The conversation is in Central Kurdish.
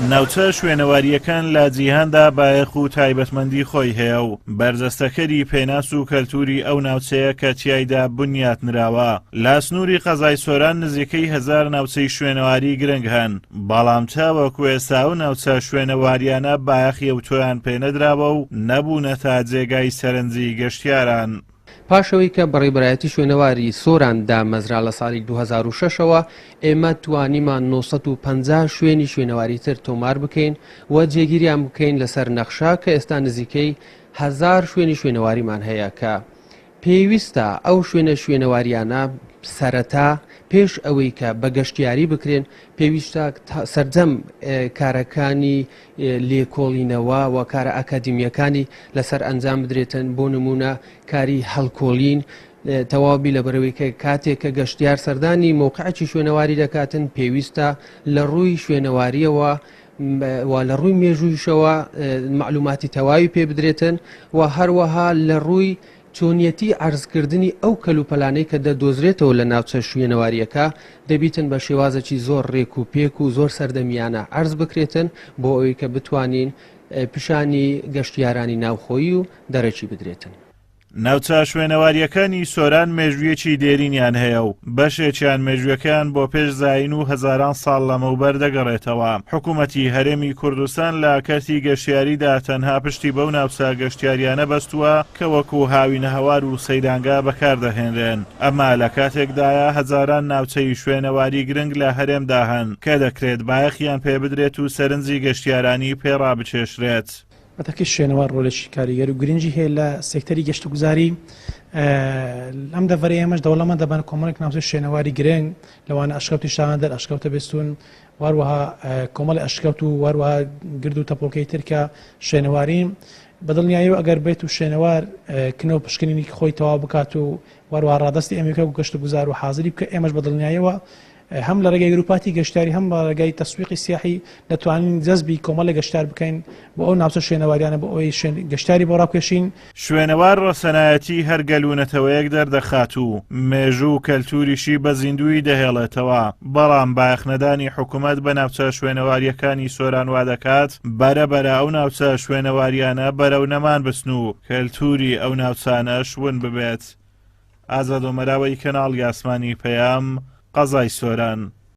ناوچە شوێنەواریەکان لە جیهاندا بایەخ و تایبەتمەندی خۆی هەیە و بەرزەستەکەری پێناس و کەلتوری ئەو ناوچەیە کە تیایدا بنیات نراوە. لە سنووری قەزای سۆران نزیکەی 1000 ناوچەی شوێنەواری گرنگ هەن، بەڵام چاوەکو ئێستا و ناوچە شوێنەواریانە بایەخی ئەو تۆیان پێنەدراوە و نەبوونەتە جێگای سەرنجی گەشتیاران. پاشەوەی کە بەڕێبەرایەتی شوێنەواری سۆران دامەزرا لە ساڵی 2006ەوە ئێمە توانیمان 950 شوێنی شوێنەواری تر تۆمار بکەین و جێگیریان بکەین لەسەر نەخشا کە ئێستا نزیکەی 1000 شوێنی شوێنەواریمان هەیە کە پێویستە ئەو شوێنەواریانە سەرەتا پێش ئەوەی کە بە گەشتیاری بکرێن پێویستە سەرجەم کارەکانی لێکۆڵینەوە و کارە ئەکادیمیەکانی لەسەر ئەنجام بدرێتن. بۆ نمونە کاری هەڵکۆڵین تەواوی لە بەرەوەی کە کاتێک کە گەشتیار سەردانی مۆقعی شوێنەواری دەکاتن پێویستە لە ڕووی شوێنەواریەوە و لە ڕووی مێژوویشەوە معلوماتی تەواوی پێ بدرێتن و هەروەها لە ڕووی چۆنیەتی عەرزکردنی ئەو کەلوپەلانەی کە دەدۆزرێتەوە لە ناوچە شوێنەواریەکە دەبیتن بە شێوازێکی زۆر ڕێک و پێک و زۆر سەردەمیانە عەرز بکرێتن بۆ ئەوەی کە بتوانین پیشانی گەشتیارانی ناوخۆیی و دەرەکی بدرێتن. ناوچە شوێنەواریەکانی سۆران مێژوویەکی دێرینیان هەیە و بەشێکیان مێژوویەکان بۆ پێش زاین و هەزاران ساڵ لەمەوبەر دەگەڕێتەوە. حکوومەتی هەرێمی کوردستان لە کەسی گەشتیاریدا تەنها پشتی بەو ناوچە گەشتیاریانە بەستووە کە وەکو هاوینە هەوار و سەیرانگا بەکاردەهێنرێن. ئەمما لە کاتێکدایە هەزاران ناوچەی شوێنەواری گرنگ لە هەرێمدا هەن کە دەکرێت بایەخیان پێ بدرێت و سەرنجی گەشتیارانی پێڕابچێشرێت. بەتەکەی شوێنەوار ڕۆلێکی کاریگەر و گرنگی هەیە لە سێکتەری گەشت و گوزاری. ئەم دەڤەرە ئێمەش دەوڵەمەند دەبان کۆمەڵێک ناوچە شوێنەواری گرنگ لەوانە ئەشکەوتی شاهاندەر ئەشکەوتە بێستون واروەها کۆمەڵی ئەشکەوت و واروەها گرد و تەپۆڵکەی ترکە شوێنەوارین بەدڵنیاییەوە ئەگەر بێت و شوێنەوار کنەوە پشکنینی خۆی تەواو بکات و واروها ڕادستی ئەمریکا و گەشت و گوزار و حاضری بکە ئێمەش بەدڵنیاییەوە هەم لە ڕێگەی گروپاتی گەشتیاری هەم بە ڕێگەی تەسویقی سیاحی دەتوانین جەزبی کۆمەڵی گەشتار بکەین بۆ ئەو ناوچە شوێنەواریانە بۆ ئەوەی گەشتاری بۆ ڕاکێشین. شوێنەوار ڕەسەنایەتی هەر گەلوونەتەوەیەک دەردەخات و مێژوو و کەلتوریشی بە زیندوی دەهێڵێتەوە، بەڵام بایەخنەدانی حکوومەت بە ناوچە شوێنەواریەکانی سۆران وا دەکات بەرەبەرە ئەو ناوچە شوێنەواریانە بەرەو نەمان بچن و کەلتوری ئەو ناوچانە شون ببێت. ئازاد و مەراوەی کەناڵی ئاسمانی پەیام، قەزای سۆران.